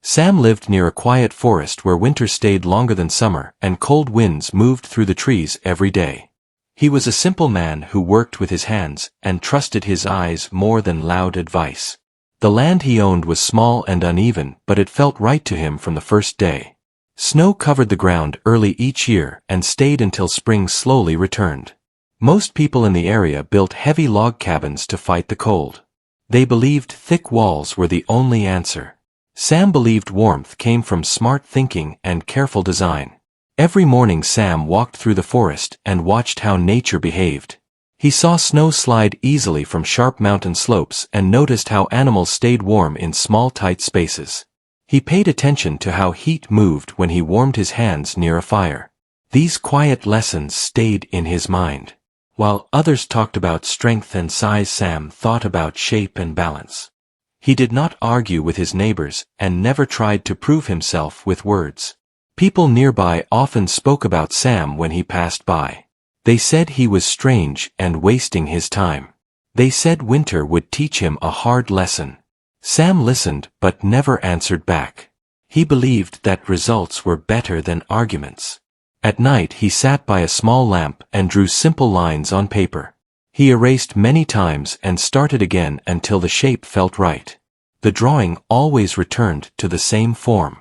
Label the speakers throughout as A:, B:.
A: Sam lived near a quiet forest where winter stayed longer than summer and cold winds moved through the trees every day. He was a simple man who worked with his hands and trusted his eyes more than loud advice. The land he owned was small and uneven, but it felt right to him from the first day. Snow covered the ground early each year and stayed until spring slowly returned. Most people in the area built heavy log cabins to fight the cold. They believed thick walls were the only answer. Sam believed warmth came from smart thinking and careful design. Every morning Sam walked through the forest and watched how nature behaved. He saw snow slide easily from sharp mountain slopes and noticed how animals stayed warm in small tight spaces. He paid attention to how heat moved when he warmed his hands near a fire. These quiet lessons stayed in his mind. While others talked about strength and size, Sam thought about shape and balance. He did not argue with his neighbors and never tried to prove himself with words. People nearby often spoke about Sam when he passed by. They said he was strange and wasting his time. They said winter would teach him a hard lesson. Sam listened but never answered back. He believed that results were better than arguments. At night he sat by a small lamp and drew simple lines on paper. He erased many times and started again until the shape felt right. The drawing always returned to the same form.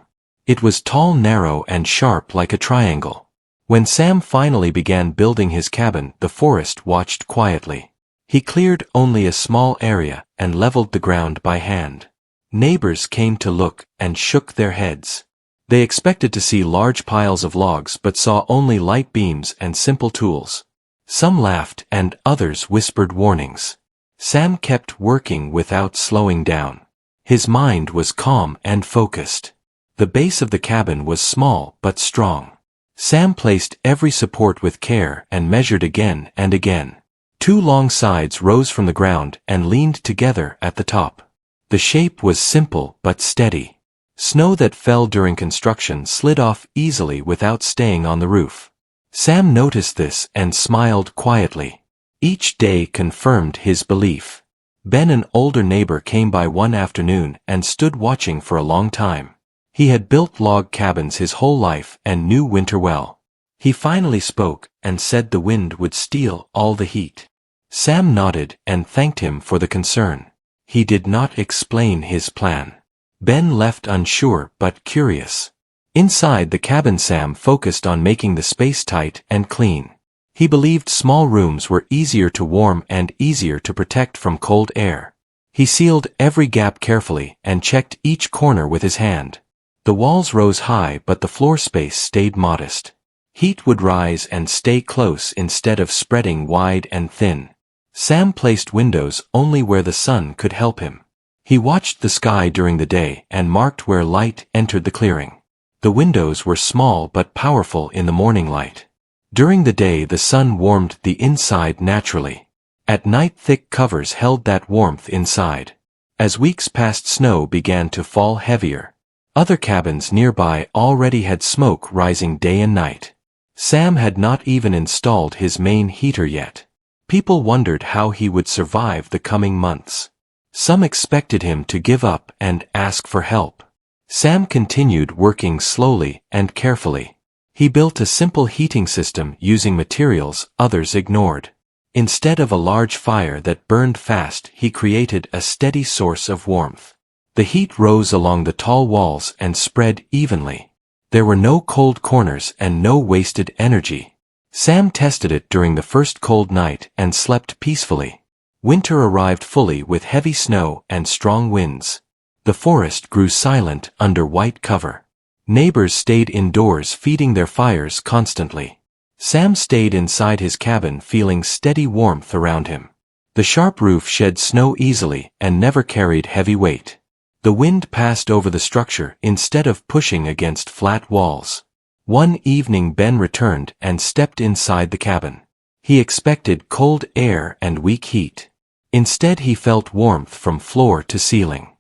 A: It was tall, narrow, and sharp like a triangle. When Sam finally began building his cabin, the forest watched quietly. He cleared only a small area and leveled the ground by hand. Neighbors came to look and shook their heads. They expected to see large piles of logs but saw only light beams and simple tools. Some laughed and others whispered warnings. Sam kept working without slowing down. His mind was calm and focused. The base of the cabin was small but strong. Sam placed every support with care and measured again and again. 2 long sides rose from the ground and leaned together at the top. The shape was simple but steady. Snow that fell during construction slid off easily without staying on the roof. Sam noticed this and smiled quietly. Each day confirmed his belief. Ben, an older neighbor, came by one afternoon and stood watching for a long time. He had built log cabins his whole life and knew winter well. He finally spoke and said the wind would steal all the heat. Sam nodded and thanked him for the concern. He did not explain his plan. Ben left unsure but curious. Inside the cabin, Sam focused on making the space tight and clean. He believed small rooms were easier to warm and easier to protect from cold air. He sealed every gap carefully and checked each corner with his hand. The walls rose high but the floor space stayed modest. Heat would rise and stay close instead of spreading wide and thin. Sam placed windows only where the sun could help him. He watched the sky during the day and marked where light entered the clearing. The windows were small but powerful in the morning light. During the day the sun warmed the inside naturally. At night thick covers held that warmth inside. As weeks passed, snow began to fall heavier. Other cabins nearby already had smoke rising day and night. Sam had not even installed his main heater yet. People wondered how he would survive the coming months. Some expected him to give up and ask for help. Sam continued working slowly and carefully. He built a simple heating system using materials others ignored. Instead of a large fire that burned fast, he created a steady source of warmth. The heat rose along the tall walls and spread evenly. There were no cold corners and no wasted energy. Sam tested it during the first cold night and slept peacefully. Winter arrived fully with heavy snow and strong winds. The forest grew silent under white cover. Neighbors stayed indoors feeding their fires constantly. Sam stayed inside his cabin feeling steady warmth around him. The sharp roof shed snow easily and never carried heavy weight. The wind passed over the structure instead of pushing against flat walls. One evening Ben returned and stepped inside the cabin. He expected cold air and weak heat. Instead he felt warmth from floor to ceiling.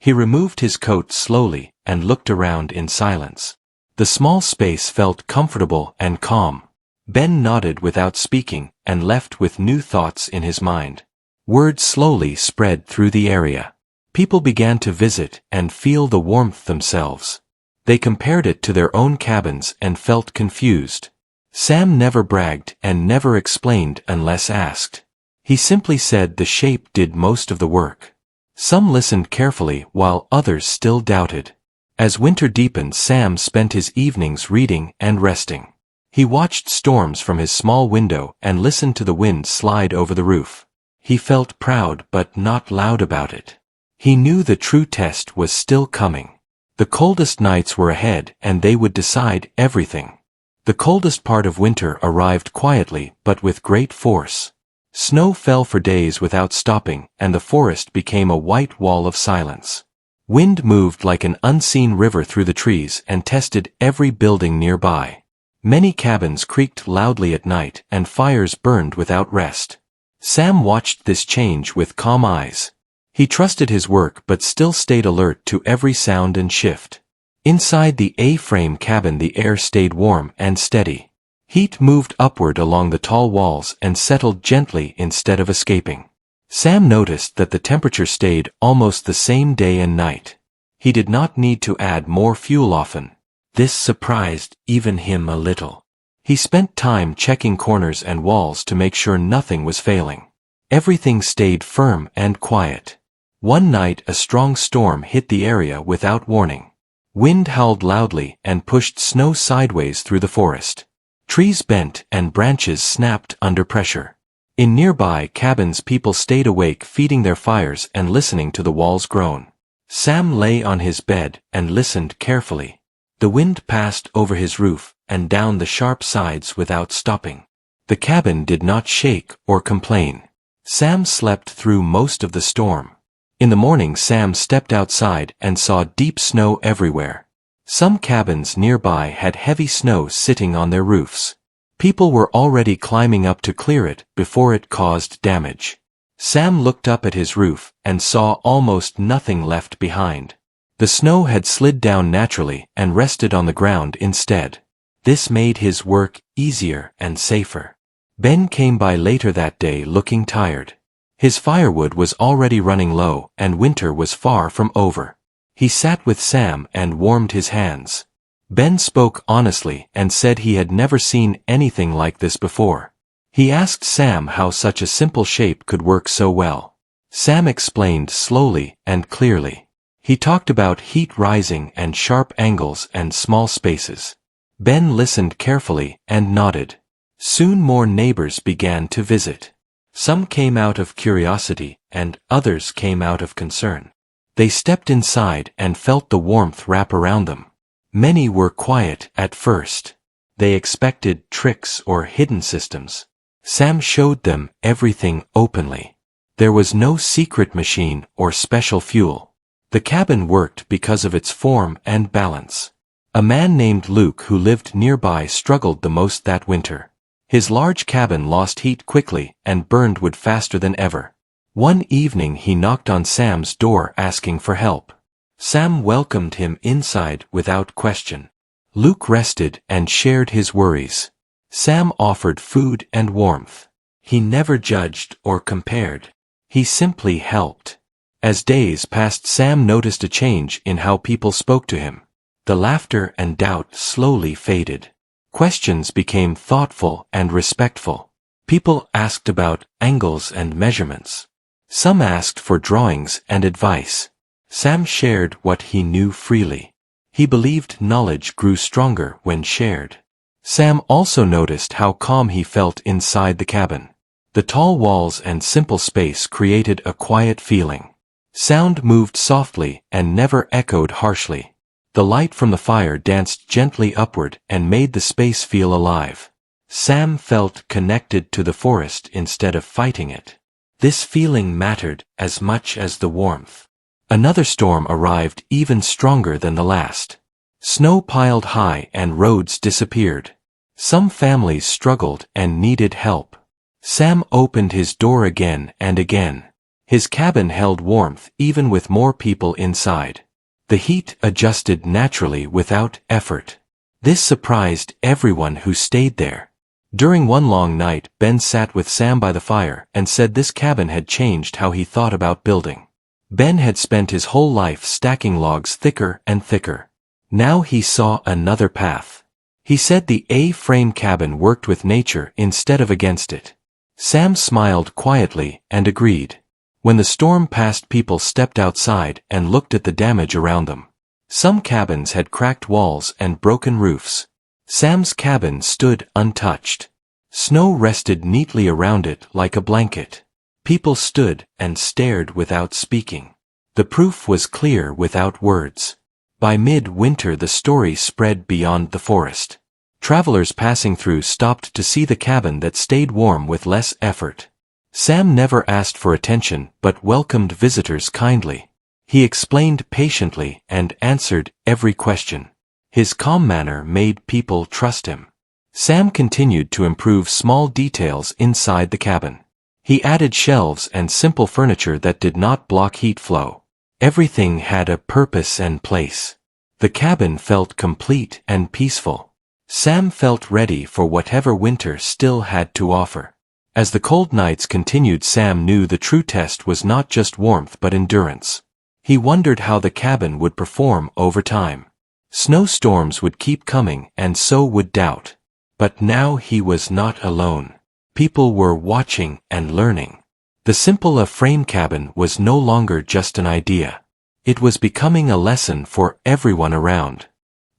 A: He removed his coat slowly and looked around in silence. The small space felt comfortable and calm. Ben nodded without speaking and left with new thoughts in his mind. Word slowly spread through the area. People began to visit and feel the warmth themselves. They compared it to their own cabins and felt confused. Sam never bragged and never explained unless asked. He simply said the shape did most of the work. Some listened carefully while others still doubted. As winter deepened, Sam spent his evenings reading and resting. He watched storms from his small window and listened to the wind slide over the roof. He felt proud but not loud about it. He knew the true test was still coming. The coldest nights were ahead and they would decide everything. The coldest part of winter arrived quietly but with great force. Snow fell for days without stopping and the forest became a white wall of silence. Wind moved like an unseen river through the trees and tested every building nearby. Many cabins creaked loudly at night and fires burned without rest. Sam watched this change with calm eyes. He trusted his work but still stayed alert to every sound and shift. Inside the A-frame cabin the air stayed warm and steady. Heat moved upward along the tall walls and settled gently instead of escaping. Sam noticed that the temperature stayed almost the same day and night. He did not need to add more fuel often. This surprised even him a little. He spent time checking corners and walls to make sure nothing was failing. Everything stayed firm and quiet. One night a strong storm hit the area without warning. Wind howled loudly and pushed snow sideways through the forest. Trees bent and branches snapped under pressure. In nearby cabins people stayed awake feeding their fires and listening to the walls groan. Sam lay on his bed and listened carefully. The wind passed over his roof and down the sharp sides without stopping. The cabin did not shake or complain. Sam slept through most of the storm. In the morning Sam stepped outside and saw deep snow everywhere. Some cabins nearby had heavy snow sitting on their roofs. People were already climbing up to clear it before it caused damage. Sam looked up at his roof and saw almost nothing left behind. The snow had slid down naturally and rested on the ground instead. This made his work easier and safer. Ben came by later that day looking tired. His firewood was already running low and winter was far from over. He sat with Sam and warmed his hands. Ben spoke honestly and said he had never seen anything like this before. He asked Sam how such a simple shape could work so well. Sam explained slowly and clearly. He talked about heat rising and sharp angles and small spaces. Ben listened carefully and nodded. Soon more neighbors began to visit. Some came out of curiosity and others came out of concern. They stepped inside and felt the warmth wrap around them. Many were quiet at first. They expected tricks or hidden systems. Sam showed them everything openly. There was no secret machine or special fuel. The cabin worked because of its form and balance. A man named Luke who lived nearby struggled the most that winter. His large cabin lost heat quickly and burned wood faster than ever. One evening he knocked on Sam's door asking for help. Sam welcomed him inside without question. Luke rested and shared his worries. Sam offered food and warmth. He never judged or compared. He simply helped. As days passed, Sam noticed a change in how people spoke to him. The laughter and doubt slowly faded. Questions became thoughtful and respectful. People asked about angles and measurements. Some asked for drawings and advice. Sam shared what he knew freely. He believed knowledge grew stronger when shared. Sam also noticed how calm he felt inside the cabin. The tall walls and simple space created a quiet feeling. Sound moved softly and never echoed harshly. The light from the fire danced gently upward and made the space feel alive. Sam felt connected to the forest instead of fighting it. This feeling mattered as much as the warmth. Another storm arrived even stronger than the last. Snow piled high and roads disappeared. Some families struggled and needed help. Sam opened his door again and again. His cabin held warmth even with more people inside. The heat adjusted naturally without effort. This surprised everyone who stayed there. During one long night, Ben sat with Sam by the fire and said this cabin had changed how he thought about building. Ben had spent his whole life stacking logs thicker and thicker. Now he saw another path. He said the A-frame cabin worked with nature instead of against it. Sam smiled quietly and agreed. When the storm passed, people stepped outside and looked at the damage around them. Some cabins had cracked walls and broken roofs. Sam's cabin stood untouched. Snow rested neatly around it like a blanket. People stood and stared without speaking. The proof was clear without words. By mid-winter the story spread beyond the forest. Travelers passing through stopped to see the cabin that stayed warm with less effort. Sam never asked for attention but welcomed visitors kindly. He explained patiently and answered every question. His calm manner made people trust him. Sam continued to improve small details inside the cabin. He added shelves and simple furniture that did not block heat flow. Everything had a purpose and place. The cabin felt complete and peaceful. Sam felt ready for whatever winter still had to offer. As the cold nights continued, Sam knew the true test was not just warmth but endurance. He wondered how the cabin would perform over time. Snowstorms would keep coming and so would doubt. But now he was not alone. People were watching and learning. The simple A-frame cabin was no longer just an idea. It was becoming a lesson for everyone around.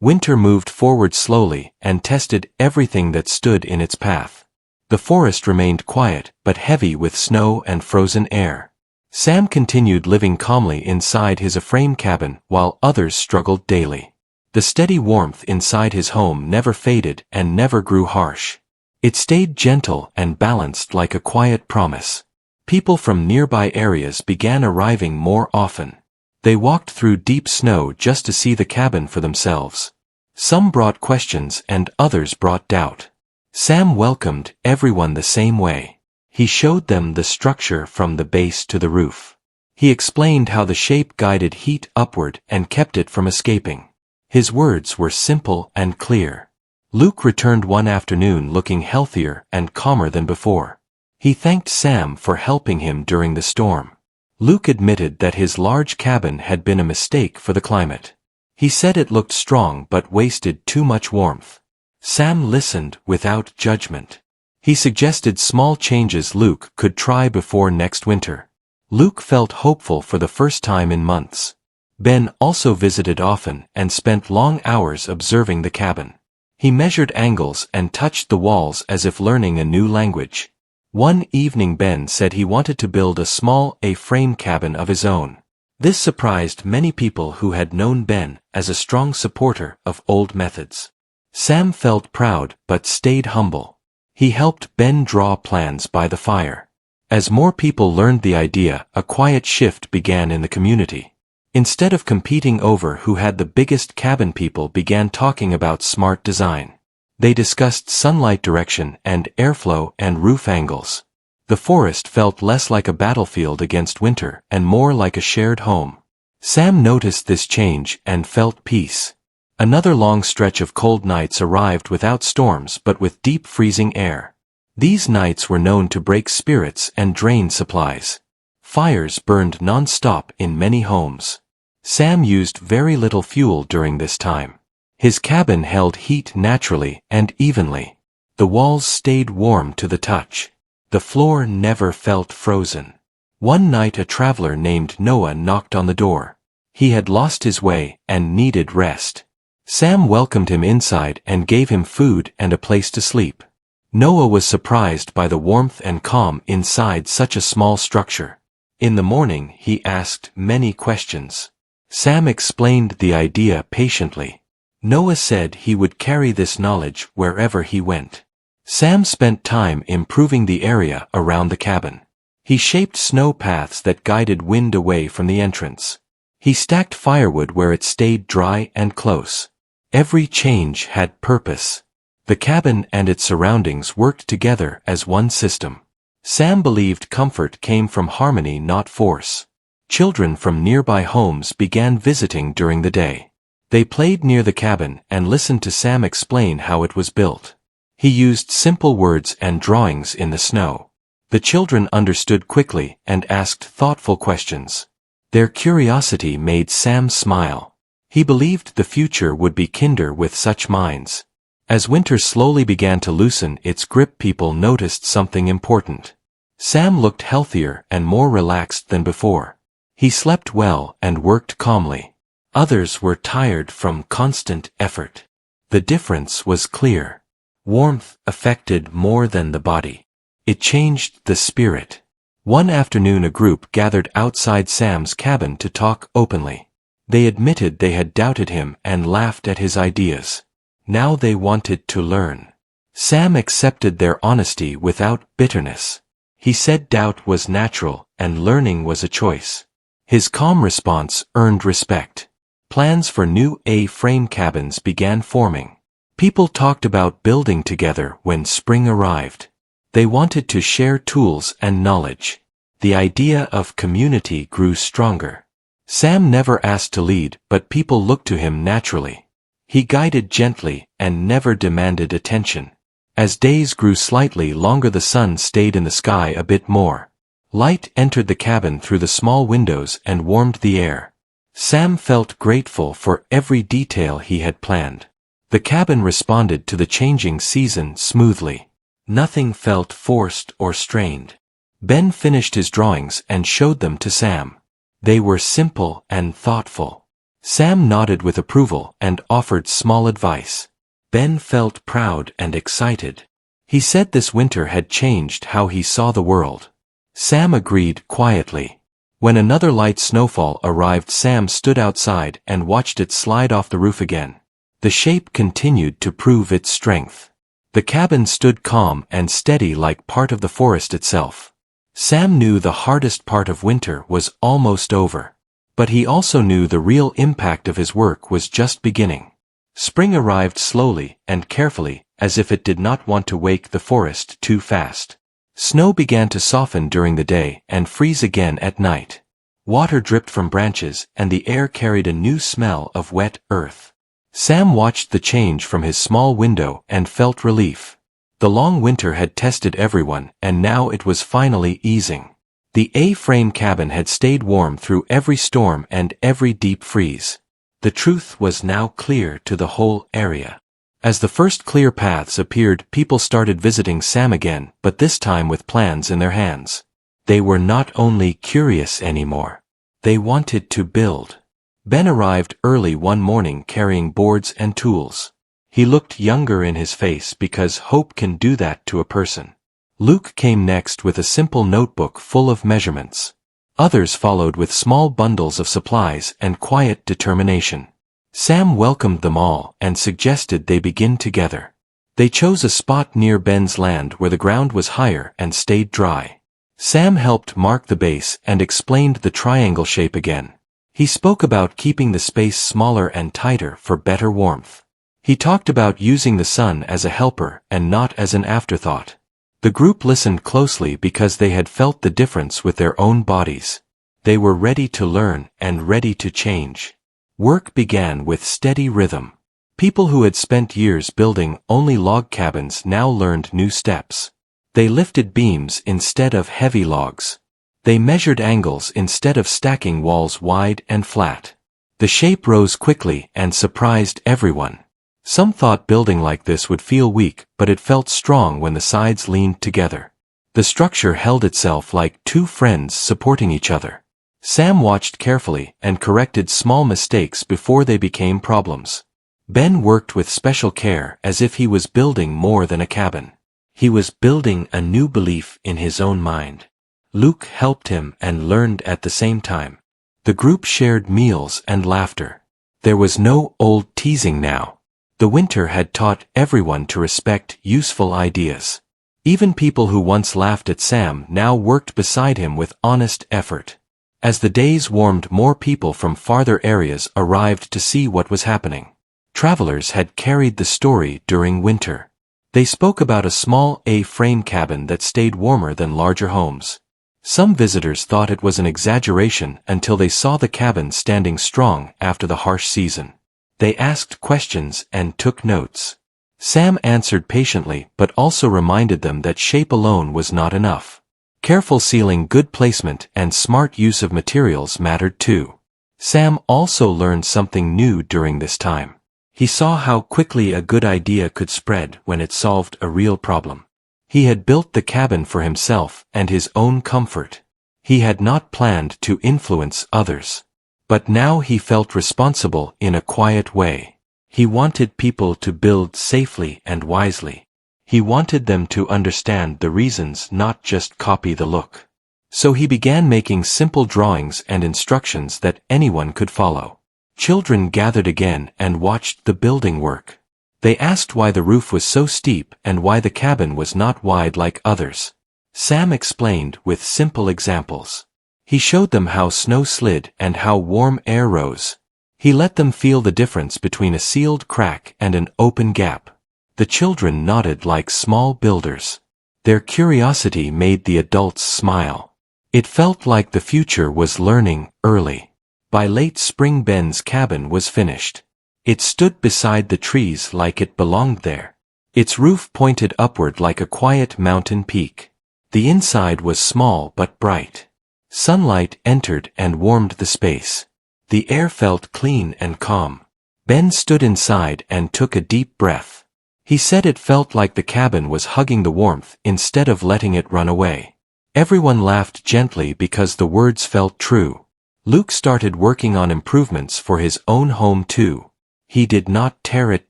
A: Winter moved forward slowly and tested everything that stood in its path. The forest remained quiet but heavy with snow and frozen air. Sam continued living calmly inside his A-frame cabin while others struggled daily. The steady warmth inside his home never faded and never grew harsh. It stayed gentle and balanced like a quiet promise. People from nearby areas began arriving more often. They walked through deep snow just to see the cabin for themselves. Some brought questions and others brought doubt. Sam welcomed everyone the same way. He showed them the structure from the base to the roof. He explained how the shape guided heat upward and kept it from escaping. His words were simple and clear. Luke returned one afternoon looking healthier and calmer than before. He thanked Sam for helping him during the storm. Luke admitted that his large cabin had been a mistake for the climate. He said it looked strong but wasted too much warmth. Sam listened without judgment. He suggested small changes Luke could try before next winter. Luke felt hopeful for the first time in months. Ben also visited often and spent long hours observing the cabin. He measured angles and touched the walls as if learning a new language. One evening Ben said he wanted to build a small A-frame cabin of his own. This surprised many people who had known Ben as a strong supporter of old methods. Sam felt proud but stayed humble. He helped Ben draw plans by the fire. As more people learned the idea, a quiet shift began in the community. Instead of competing over who had the biggest cabin, people began talking about smart design. They discussed sunlight direction and airflow and roof angles. The forest felt less like a battlefield against winter and more like a shared home. Sam noticed this change and felt peace. Another long stretch of cold nights arrived without storms but with deep freezing air. These nights were known to break spirits and drain supplies. Fires burned non-stop in many homes. Sam used very little fuel during this time. His cabin held heat naturally and evenly. The walls stayed warm to the touch. The floor never felt frozen. One night a traveler named Noah knocked on the door. He had lost his way and needed rest. Sam welcomed him inside and gave him food and a place to sleep. Noah was surprised by the warmth and calm inside such a small structure. In the morning he asked many questions. Sam explained the idea patiently. Noah said he would carry this knowledge wherever he went. Sam spent time improving the area around the cabin. He shaped snow paths that guided wind away from the entrance. He stacked firewood where it stayed dry and close. Every change had purpose. The cabin and its surroundings worked together as one system. Sam believed comfort came from harmony, not force. Children from nearby homes began visiting during the day. They played near the cabin and listened to Sam explain how it was built. He used simple words and drawings in the snow. The children understood quickly and asked thoughtful questions. Their curiosity made Sam smile. He believed the future would be kinder with such minds. As winter slowly began to loosen its grip, people noticed something important. Sam looked healthier and more relaxed than before. He slept well and worked calmly. Others were tired from constant effort. The difference was clear. Warmth affected more than the body. It changed the spirit. One afternoon a group gathered outside Sam's cabin to talk openly. They admitted they had doubted him and laughed at his ideas. Now they wanted to learn. Sam accepted their honesty without bitterness. He said doubt was natural and learning was a choice. His calm response earned respect. Plans for new A-frame cabins began forming. People talked about building together when spring arrived. They wanted to share tools and knowledge. The idea of community grew stronger. Sam never asked to lead, but people looked to him naturally. He guided gently and never demanded attention. As days grew slightly longer, the sun stayed in the sky a bit more. Light entered the cabin through the small windows and warmed the air. Sam felt grateful for every detail he had planned. The cabin responded to the changing season smoothly. Nothing felt forced or strained. Ben finished his drawings and showed them to Sam. They were simple and thoughtful. Sam nodded with approval and offered small advice. Ben felt proud and excited. He said this winter had changed how he saw the world. Sam agreed quietly. When another light snowfall arrived, Sam stood outside and watched it slide off the roof again. The shape continued to prove its strength. The cabin stood calm and steady like part of the forest itself. Sam knew the hardest part of winter was almost over. But he also knew the real impact of his work was just beginning. Spring arrived slowly and carefully, as if it did not want to wake the forest too fast. Snow began to soften during the day and freeze again at night. Water dripped from branches and the air carried a new smell of wet earth. Sam watched the change from his small window and felt relief. The long winter had tested everyone, and now it was finally easing. The A-frame cabin had stayed warm through every storm and every deep freeze. The truth was now clear to the whole area. As the first clear paths appeared, people started visiting Sam again, but this time with plans in their hands. They were not only curious anymore. They wanted to build. Ben arrived early one morning carrying boards and tools. He looked younger in his face because hope can do that to a person. Luke came next with a simple notebook full of measurements. Others followed with small bundles of supplies and quiet determination. Sam welcomed them all and suggested they begin together. They chose a spot near Ben's land where the ground was higher and stayed dry. Sam helped mark the base and explained the triangle shape again. He spoke about keeping the space smaller and tighter for better warmth. He talked about using the sun as a helper and not as an afterthought. The group listened closely because they had felt the difference with their own bodies. They were ready to learn and ready to change. Work began with steady rhythm. People who had spent years building only log cabins now learned new steps. They lifted beams instead of heavy logs. They measured angles instead of stacking walls wide and flat. The shape rose quickly and surprised everyone. Some thought building like this would feel weak, but it felt strong when the sides leaned together. The structure held itself like two friends supporting each other. Sam watched carefully and corrected small mistakes before they became problems. Ben worked with special care as if he was building more than a cabin. He was building a new belief in his own mind. Luke helped him and learned at the same time. The group shared meals and laughter. There was no old teasing now. The winter had taught everyone to respect useful ideas. Even people who once laughed at Sam now worked beside him with honest effort. As the days warmed, more people from farther areas arrived to see what was happening. Travelers had carried the story during winter. They spoke about a small A-frame cabin that stayed warmer than larger homes. Some visitors thought it was an exaggeration until they saw the cabin standing strong after the harsh season. They asked questions and took notes. Sam answered patiently but also reminded them that shape alone was not enough. Careful sealing, good placement, and smart use of materials mattered too. Sam also learned something new during this time. He saw how quickly a good idea could spread when it solved a real problem. He had built the cabin for himself and his own comfort. He had not planned to influence others. But now he felt responsible in a quiet way. He wanted people to build safely and wisely. He wanted them to understand the reasons, not just copy the look. So he began making simple drawings and instructions that anyone could follow. Children gathered again and watched the building work. They asked why the roof was so steep and why the cabin was not wide like others. Sam explained with simple examples. He showed them how snow slid and how warm air rose. He let them feel the difference between a sealed crack and an open gap. The children nodded like small builders. Their curiosity made the adults smile. It felt like the future was learning early. By late spring, Ben's cabin was finished. It stood beside the trees like it belonged there. Its roof pointed upward like a quiet mountain peak. The inside was small but bright. Sunlight entered and warmed the space. The air felt clean and calm. Ben stood inside and took a deep breath. He said it felt like the cabin was hugging the warmth instead of letting it run away. Everyone laughed gently because the words felt true. Luke started working on improvements for his own home too. He did not tear it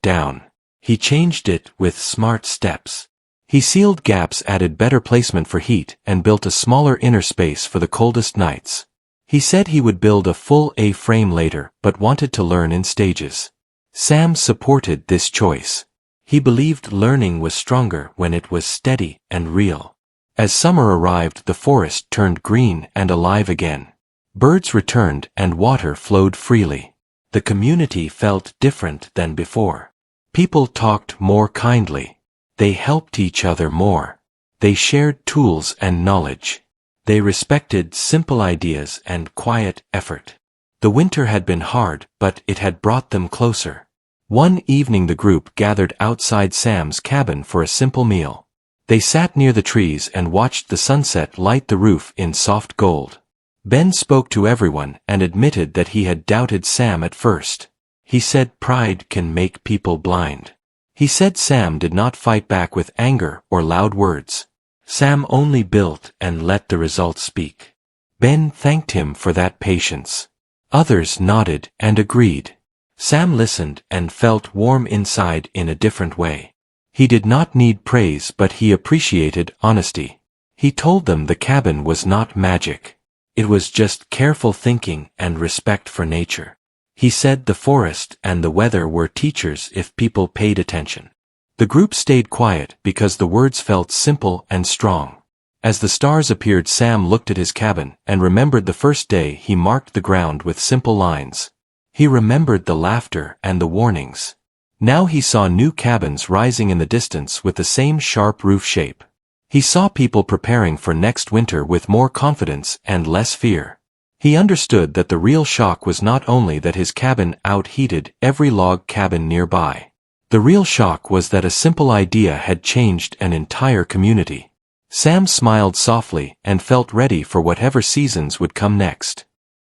A: down. He changed it with smart steps. He sealed gaps, added better placement for heat, and built a smaller inner space for the coldest nights. He said he would build a full A-frame later, but wanted to learn in stages. Sam supported this choice. He believed learning was stronger when it was steady and real. As summer arrived, the forest turned green and alive again. Birds returned and water flowed freely. The community felt different than before. People talked more kindly. They helped each other more. They shared tools and knowledge. They respected simple ideas and quiet effort. The winter had been hard, but it had brought them closer. One evening the group gathered outside Sam's cabin for a simple meal. They sat near the trees and watched the sunset light the roof in soft gold. Ben spoke to everyone and admitted that he had doubted Sam at first. He said pride can make people blind. He said Sam did not fight back with anger or loud words. Sam only built and let the results speak. Ben thanked him for that patience. Others nodded and agreed. Sam listened and felt warm inside in a different way. He did not need praise, but he appreciated honesty. He told them the cabin was not magic. It was just careful thinking and respect for nature. He said the forest and the weather were teachers if people paid attention. The group stayed quiet because the words felt simple and strong. As the stars appeared, Sam looked at his cabin and remembered the first day he marked the ground with simple lines. He remembered the laughter and the warnings. Now he saw new cabins rising in the distance with the same sharp roof shape. He saw people preparing for next winter with more confidence and less fear. He understood that the real shock was not only that his cabin out-heated every log cabin nearby. The real shock was that a simple idea had changed an entire community. Sam smiled softly and felt ready for whatever seasons would come next.